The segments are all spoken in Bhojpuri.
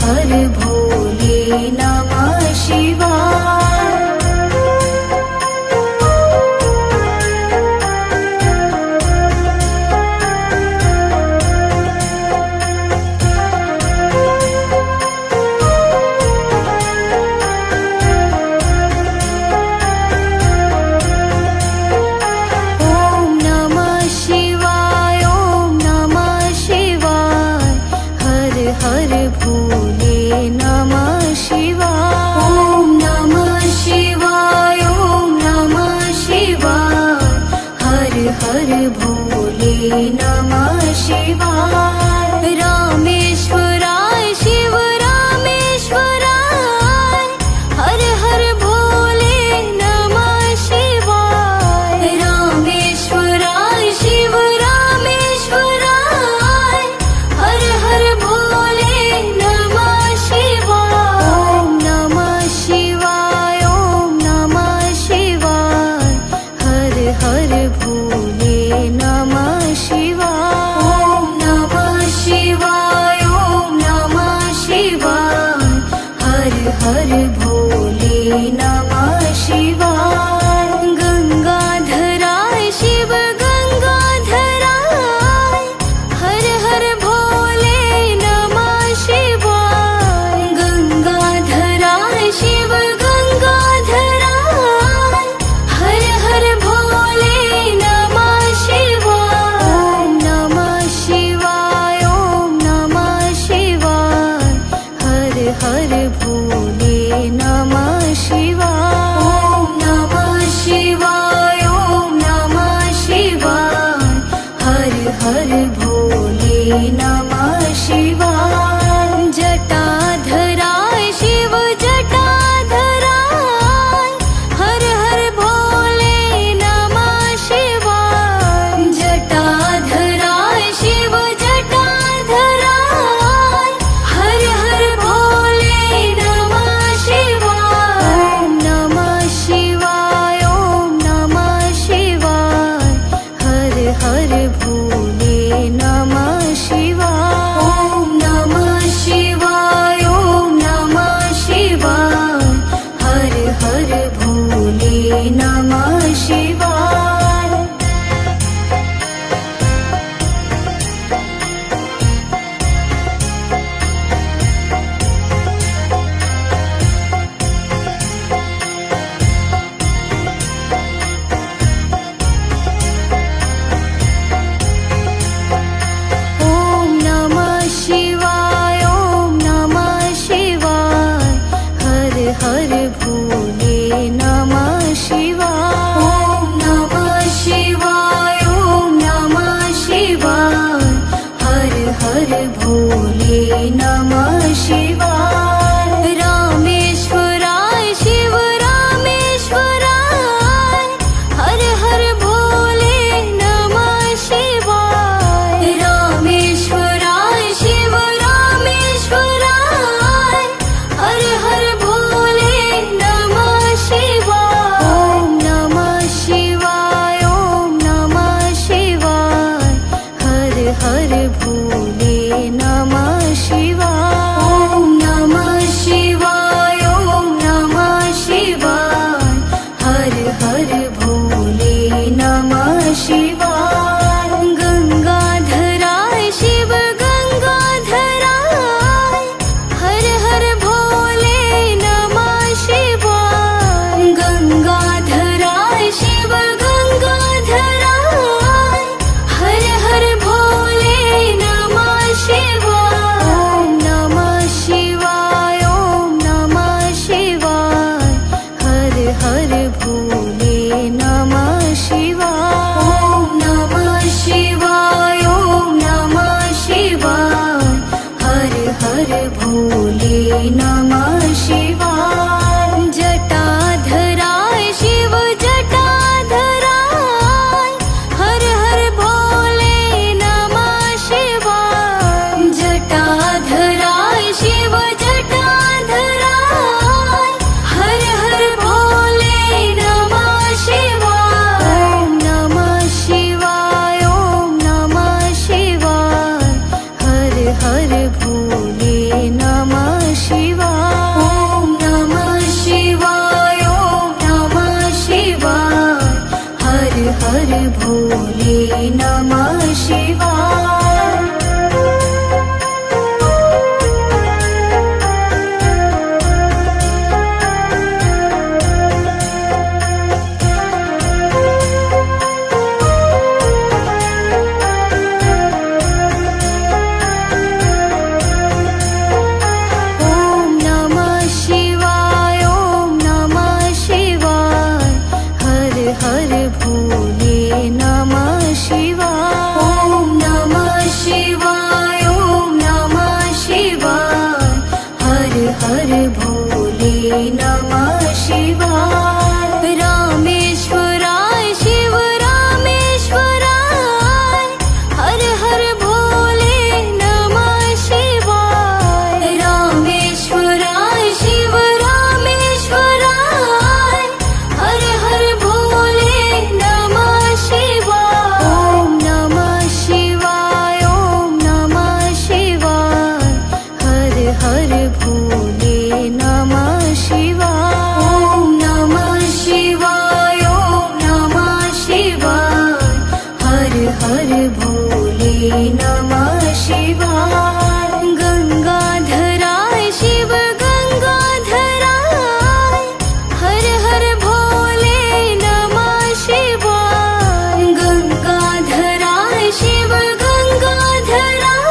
हर भोले नमः शिवाय। हर भोले नमः शिवाय। ओम नमः शिवाय, ओम नमः शिवाय। हर हर भोले नमः शिवाय। रामेश्वराय शिव रामेश्वराय, हर हर भोले नमः शिवाय। रामेश्वराय शिव रामेश्वराय, हर हर भोले नमः शिवाय। ओम नमः शिवाय, ओम नमः शिवाय। हर हर भोले नमः शिवाय। ओम नमः शिवाय, ओम नमः शिवाय। हर हर भोले नमः शिवाय। गंगाधराय शिव गंगाधराय, हर हर भोले नमः शिवाय। गंगाधराय शिव गंगाधराय, हर हर भोले नमः शिवाय। ओम नमः शिवाय, ओम नमः शिवाय। हर हर भोले नमः शिवाय। ओम नमः शिवाय, ओम नमः शिवाय। हर हर भोले नमः शिवाय। जटाधराय शिव जटाधराय, हर हर भोले नमः शिवाय। जटाधराय शिव जटाधराय, हर हर भोले नमः शिवाय। ओम नमः शिवाय, ओम नमः शिवाय। हर हर भोले नमः शिवाय। ओम नमः शिवाय, ओम नमः शिवाय। हर हर भोले नमः शिवाय। ओम नमः शिवाय, ओम नमः शिवाय। हर हर भोले नमः शिवाय। ओम नमः शिवाय, ओम नमः शिवाय। हर हर भोले नमः शिवाय। रामेश्वराय शिव रामेश्वराय, हर हर भोले नमः शिवाय। रामेश्वराय शिव रामेश्वराय, हर हर भोले नमः शिवाय। ओम नमः शिवाय, ओम नमः शिवाय। हर हर भोले नमः शिवाय। ओम नमः शिवाय, ओम नमः शिवाय। हर हर भोले नमः शिवाय। गंगाधराय शिव गंगाधराय, हर हर भोले नमः शिवाय। गंगाधराय शिव गंगाधराय, हर हर भोले नमः शिवाय। ओम नमः शिवाय, ओम नमः शिवाय। हर हर भोले नमः शिवाय। ओम नमः शिवाय, ओम नमः शिवाय। हर हर भोले नमः शिवाय। जटाधराय शिव जटाधराय, हर हर भोले नमः शिवाय। जटाधराय शिव जटाधराय, हर हर भोले नमः शिवाय। ओम नमः शिवाय, ओम नमः शिवाय। हर हर भोले नमः नमः शिवाय। ॐ नमः शिवाय, ॐ नमः शिवाय, हर हर भोले नमः शिवाय। ॐ नमः शिवाय, ॐ नमः शिवाय, हर हर भोले नमः शिवाय। रामेश्वराय शिव रामेश्वराय, हर हर भोले नमः शिवाय। रामेश्वराय शिव रामेश्वराय, हर हर भोले नमः शिवाय। ॐ नमः शिवाय, ॐ नमः शिवाय, हर हर भोले नमः शिवाय। ॐ नमः शिवाय, ॐ नमः शिवाय, हर हर भोले नमः शिवाय। गंगाधराय शिव गंगाधराय, हर हर भोले नमः शिवाय। गंगाधराय शिव गंगाधराय,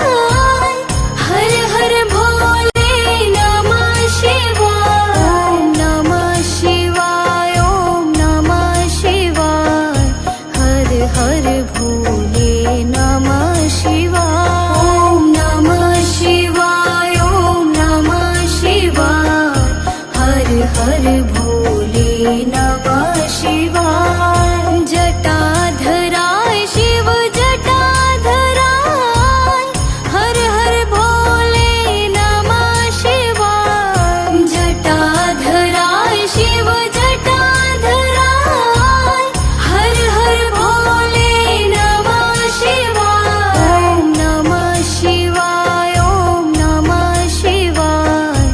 हर हर भोले नमः शिवाय। ॐ नमः शिवाय, ॐ नमः शिवाय, हर हर भोले नमः शिवाय। ॐ नमः शिवाय, ॐ नमः शिवाय, हर हर भोले नमः शिवाय। जटाधराय शिव जटाधराय, हर हर भोले नमः शिवाय। जटाधराय शिव जटाधराय, हर हर भोले नमः शिवाय। ॐ नमः शिवाय, ॐ नमः शिवाय,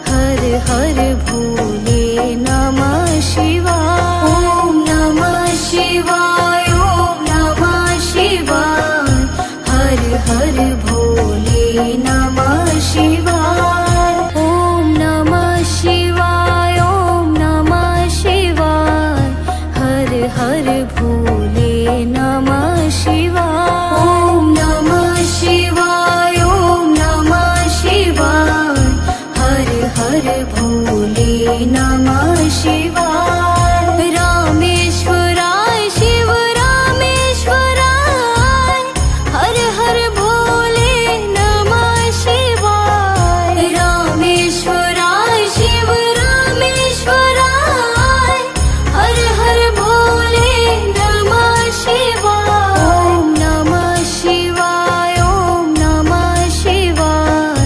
हर हर भोले नमः शिवाय। ॐ नमः शिवाय, ॐ नमः शिवाय, हर हर भोले नमः शिवाय। ॐ नमः शिवाय, ॐ नमः शिवाय, हर हर भोले नमः शिवाय। ॐ नमः शिवाय, ॐ नमः शिवाय, हर हर भोले नमः शिवाय। रामेश्वराय शिव रामेश्वराय, हर हर भोले नमः शिवाय। रामेश्वराय शिव रामेश्वराय, हर हर भोले नमः शिवाय। ॐ नमः शिवाय, ॐ नमः शिवाय,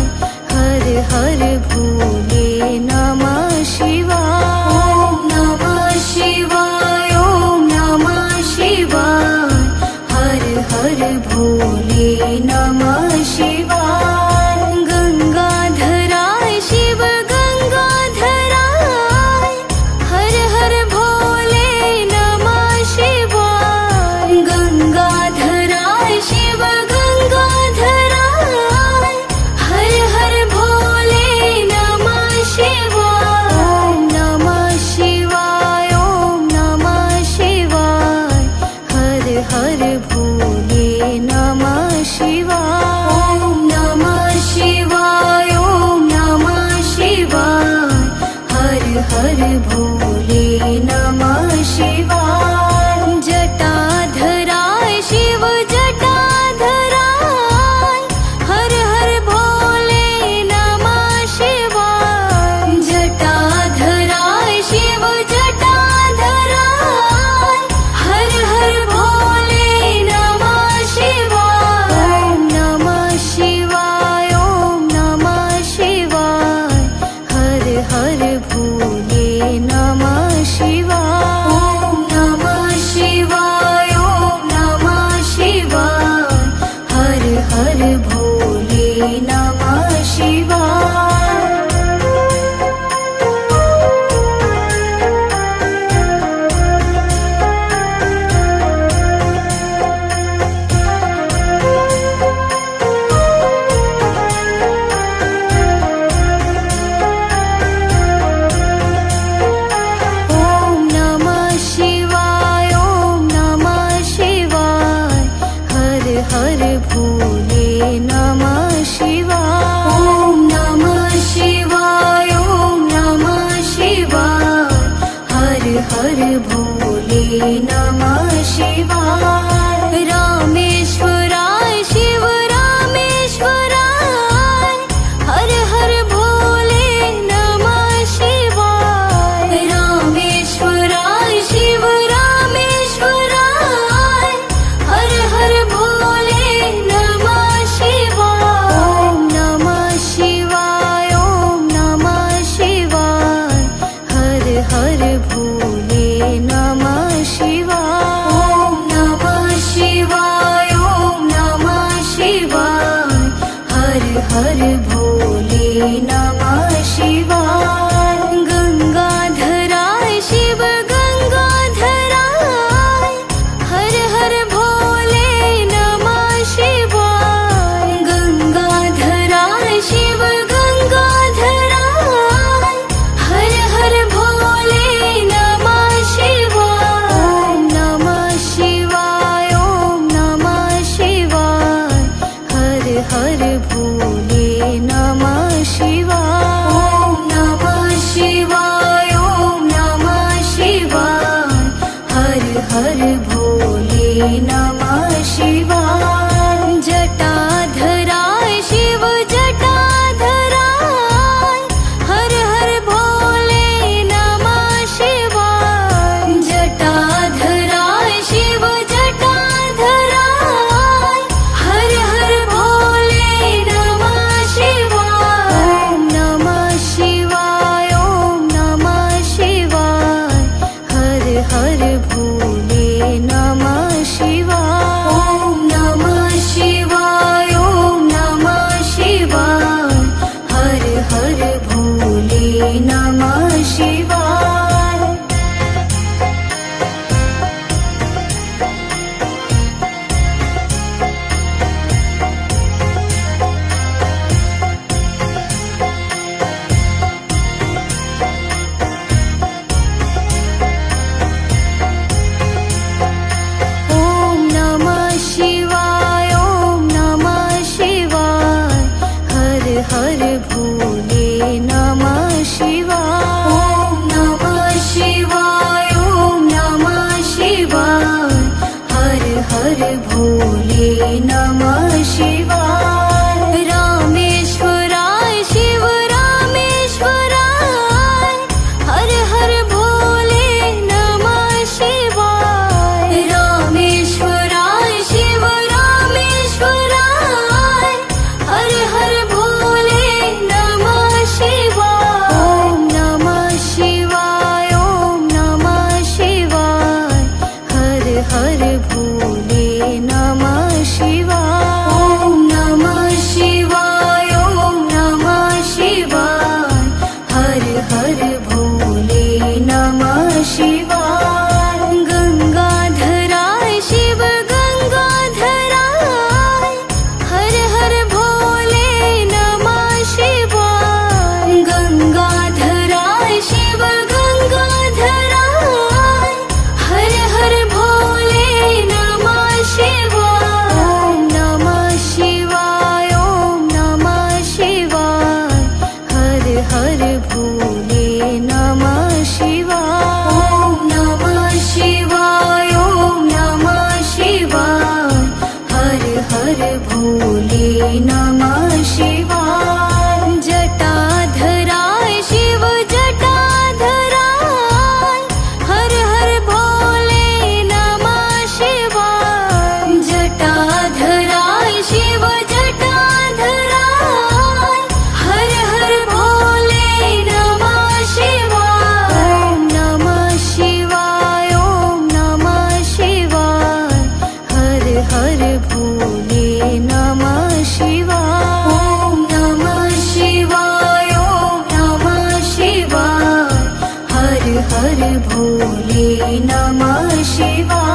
हर हर भोले नमः शिवाय। ॐ नमः शिवाय, ॐ नमः शिवाय, हर हर भोले नमः शिवाय। गंगाधराय शिव गंगाधराय, हर हर भोले नमः शिवाय। गंगाधराय शिव गंगाधराय, हर हर भोले नमः शिवाय। ॐ नमः शिवाय, ॐ नमः शिवाय, हर हर भोले नमः शिवाय। ॐ नमः शिवाय, ॐ नमः शिवाय, हर हर भोले नमः शिवाय। जटाधराय शिव जटाधराय, हर हर भोले नमः शिवाय। जटाधराय शिव जटाधराय, हर हर भोले नमः शिवाय। ॐ नमः शिवाय, ॐ नमः शिवाय, हर हर भोले नमः भोले नमः शिवाय। ॐ नमः शिवाय, ॐ नमः शिवाय, हर हर भोले नमः शिवाय। रामेश्वराय शिव रामेश्वराय, हर हर भोले नमः शिवाय। रामेश्वराय शिव रामेश्वराय, हर हर भोले नमः शिवाय। ॐ नमः शिवाय, ॐ नमः शिवाय, हर हर भोले नमः शिवाय। ॐ नमः शिवाय, ॐ नमः शिवाय, हर हर भोले नमः शिवाय। गंगाधराय शिव गंगाधराय, हर हर भोले नमः शिवाय। गंगाधराय शिव गंगाधराय, हर हर भोले नमः शिवाय। ॐ नमः शिवाय, ॐ नमः शिवाय, हर हर भोले नमः शिवाय। ॐ नमः शिवाय, ॐ नमः शिवाय, हर हर भोले नमः शिवाय। जटाधराय शिव जटाधराय, हर हर भोले नमः शिवाय। जटाधराय शिव जटाधराय, हर हर भोले नमः शिवाय। ॐ नमः शिवाय, ॐ नमः शिवाय, हर हर भोले नमः शिवाय। ॐ नमः शिवाय, ॐ नमः शिवाय, हर हर भोले नमः शिवाय। ॐ नमः शिवाय, ॐ नमः शिवाय, हर हर भोले नमः शिवाय। ॐ नमः शिवाय, ॐ नमः शिवाय, हर हर भोले नमः शिवाय। रामेश्वराय शिव रामेश्वराय, हर हर भोले नमः शिवाय। रामेश्वराय शिव रामेश्वराय, हर हर भोले नमः शिवाय। ॐ नमः शिवाय, ॐ नमः शिवाय, हर हर भोले नमः शिवाय। ॐ नमः शिवाय, ॐ नमः शिवाय, हर हर भोले नमः शिवाय। गंगाधराय शिव गंगाधराय, हर हर भोले नमः शिवाय। गंगाधराय शिव गंगाधराय, हर हर भोले नमः शिवाय। ॐ नमः शिवाय, ॐ नमः शिवाय, हर हर भोले नमः शिवाय। ॐ नमः शिवाय, ॐ नमः शिवाय, हर हर भोले नमः शिवाय। जटाधराय शिव जटाधराय, हर हर भोले नमः शिवाय। जटाधराय शिव जटाधराय, हर हर भोले नमः शिवाय। ॐ नमः शिवाय, ॐ नमः शिवाय, हर हर भोले नमः शिवाय। ॐ नमः शिवाय, ॐ नमः शिवाय, हर हर भोले नमः शिवाय।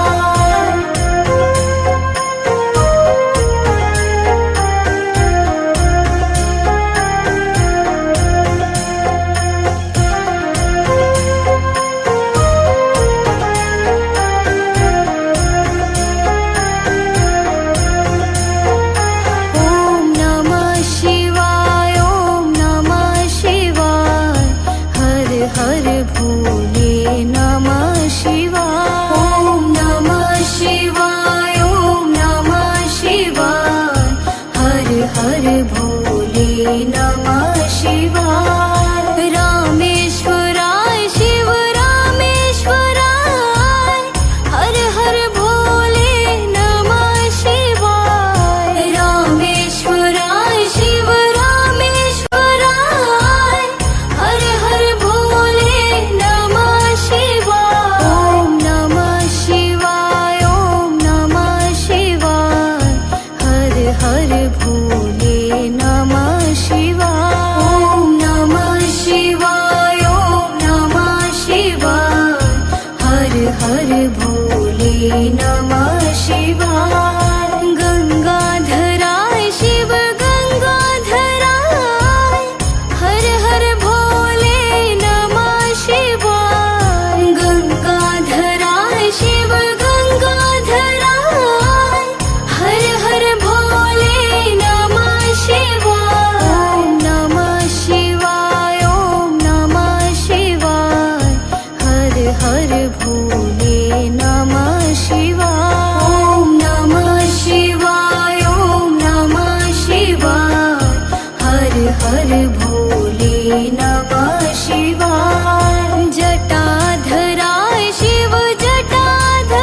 नमः शिवाय। जटाधराय शिव जटाधराय,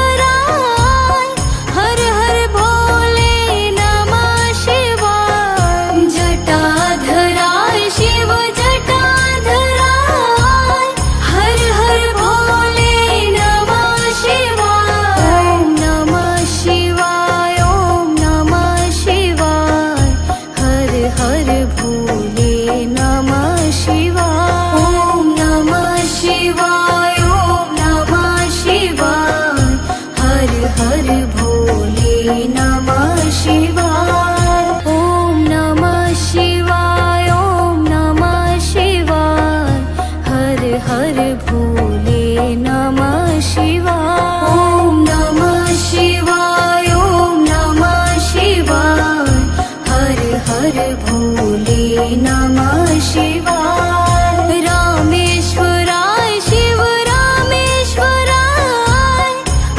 हर हर भोले नमः शिवाय। जटाधराय शिव जटाधराय, हर हर भोले नमः शिवाय। ॐ नमः शिवाय, ॐ नमः शिवाय, हर हर भोले नमः शिवाय। ॐ नमः शिवाय, ॐ नमः शिवाय, हर हर भोले नमः शिवाय। ॐ नमः शिवाय, ॐ नमः शिवाय, हर हर भोले नमः शिवाय। ॐ नमः शिवाय, ॐ नमः शिवाय, हर हर भोले नमः शिवाय। रामेश्वराय शिव रामेश्वराय,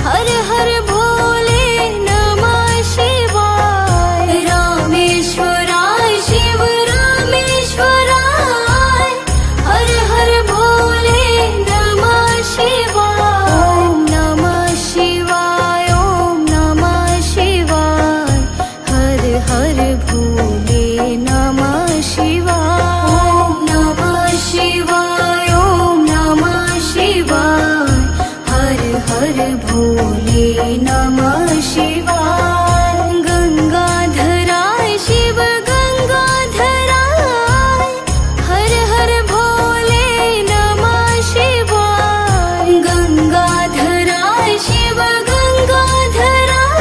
हर हर भोले नमः शिवाय। रामेश्वराय शिव रामेश्वराय, हर हर भोले नमः शिवाय। ॐ नमः शिवाय, ॐ नमः शिवाय, हर हर भोले नमः शिवाय। ॐ नमः शिवाय, ॐ नमः शिवाय, हर हर भोले नमः शिवाय। गंगाधराय शिव गंगाधराय, हर हर भोले नमः शिवाय। गंगाधराय शिव गंगाधराय,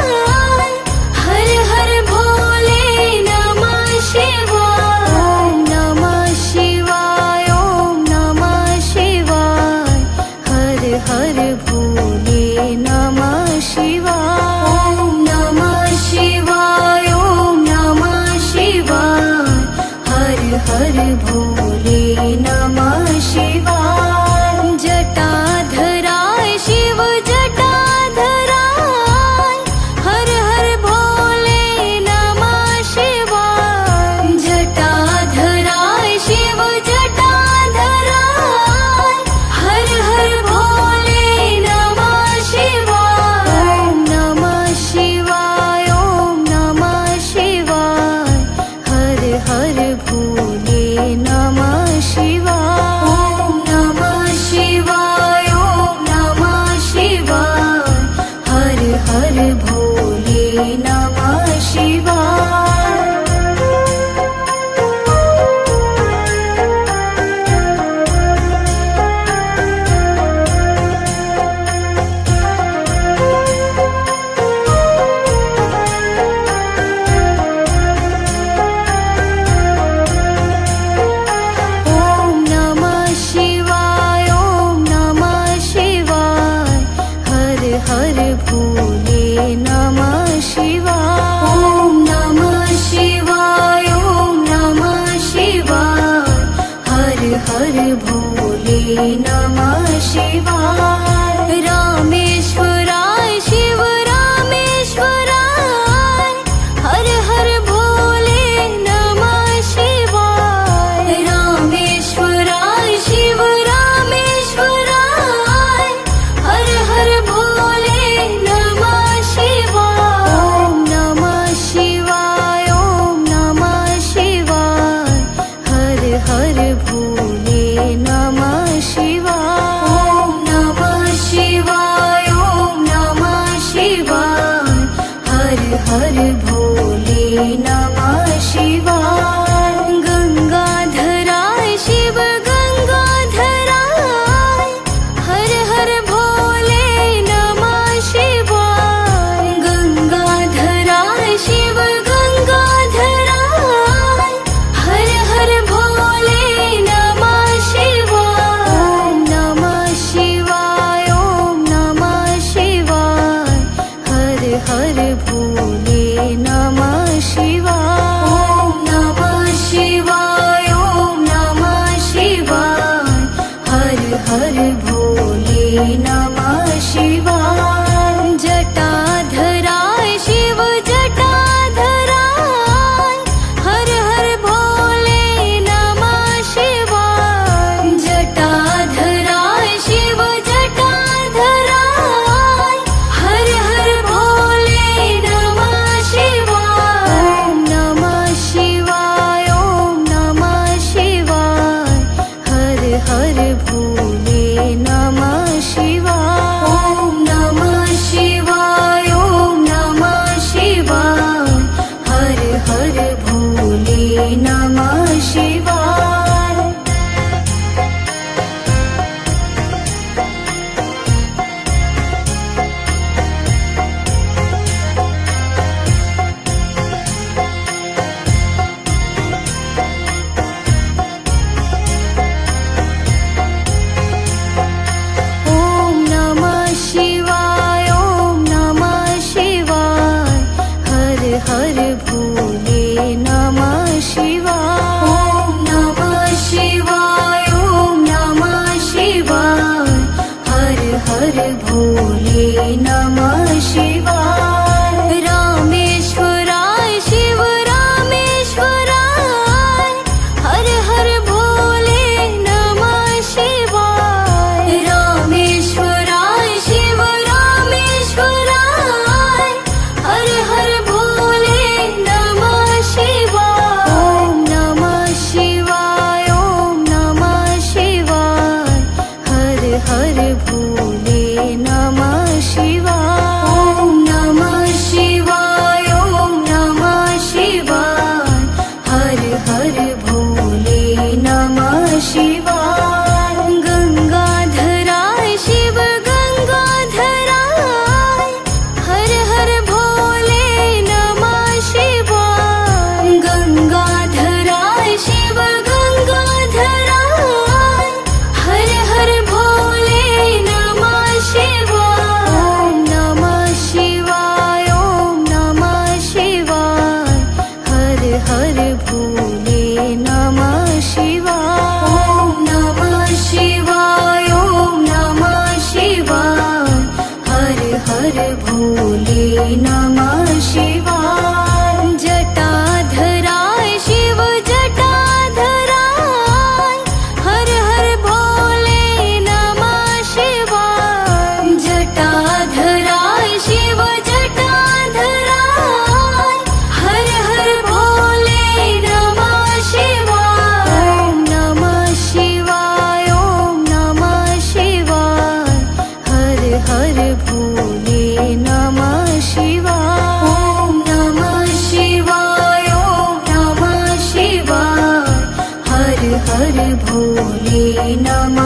हर हर भोले नमः शिवाय। ॐ नमः शिवाय, ॐ नमः शिवाय, हर हर भोले नमः शिवाय। ॐ नमः शिवाय, ॐ नमः शिवाय, हर हर भोले नमः शिवाय। जटाधराय शिव जटाधराय, हर हर भोले नमः शिवाय। जटाधराय शिव जटाधराय, हर हर भोले नमः शिवाय। ॐ नमः शिवाय, ॐ नमः शिवाय, हर हर भोले नमः शिवाय। ॐ नमः शिवाय, ॐ नमः शिवाय, हर हर भोले नमः शिवाय। ॐ नमः शिवाय, ॐ नमः शिवाय, हर हर भोले नमः शिवाय। ॐ नमः शिवाय, ॐ नमः शिवाय, हर हर भोले नमः शिवाय। रामेश्वराय शिव रामेश्वराय, हर हर भोले नमः शिवाय। रामेश्वराय शिव रामेश्वराय, हर हर भोले नमः शिवाय। ॐ नमः शिवाय, ॐ नमः शिवाय, हर हर भोले नमः शिवाय। ॐ नमः शिवाय, ॐ नमः शिवाय, हर हर भोले नमः शिवाय। गंगाधराय शिव गंगाधराय, हर हर भोले नमः शिवाय। गंगाधराय शिव गंगाधराय, हर हर भोले नमः शिवाय। ॐ नमः शिवाय, ॐ नमः शिवाय, हर हर भोले नमः शिवाय। ॐ नमः शिवाय, ॐ नमः शिवाय, हर हर भोले नमः शिवाय। जटाधराय शिव जटाधराय, हर हर भोले नमः शिवाय। हर भोले नमः शिवाय। ॐ नमः शिवाय, ॐ नमः शिवाय, हर हर भोले नमः शिवाय। ॐ नमः शिवाय, ॐ नमः शिवाय, हर हर भोले नमः शिवाय। ॐ नमः शिवाय, ॐ नमः शिवाय, हर हर भोले नमः शिवाय। रामेश्वराय शिव रामेश्वराय, हर हर भोले नमः शिवाय। रामेश्वराय शिव रामेश्वराय, हर हर भोले नमः शिवाय। ॐ नमः शिवाय, ॐ नमः शिवाय, हर हर भोले नमः शिवाय। ॐ नमः शिवाय, ॐ नमः शिवाय, हर हर भोले नमः शिवाय। गंगाधराय शिव गंगाधराय, हर हर भोले नमः शिवाय। गंगाधराय शिव गंगाधराय, हर हर भोले नमः शिवाय। ॐ नमः शिवाय, ॐ नमः शिवाय, हर हर भोले नमः शिवाय। ॐ नमः शिवाय, ॐ नमः शिवाय, हर हर भोले नमः शिवाय। जटाधराय शिव जटाधराय, हर हर भोले नमः शिवाय। जटाधराय शिव जटाधराय, हर हर भोले नमः शिवाय। ॐ नमः शिवाय, ॐ नमः शिवाय, हर हर भोले नमः शिवाय। ॐ नमः शिवाय, ॐ नमः शिवाय, हर हर भोले नमः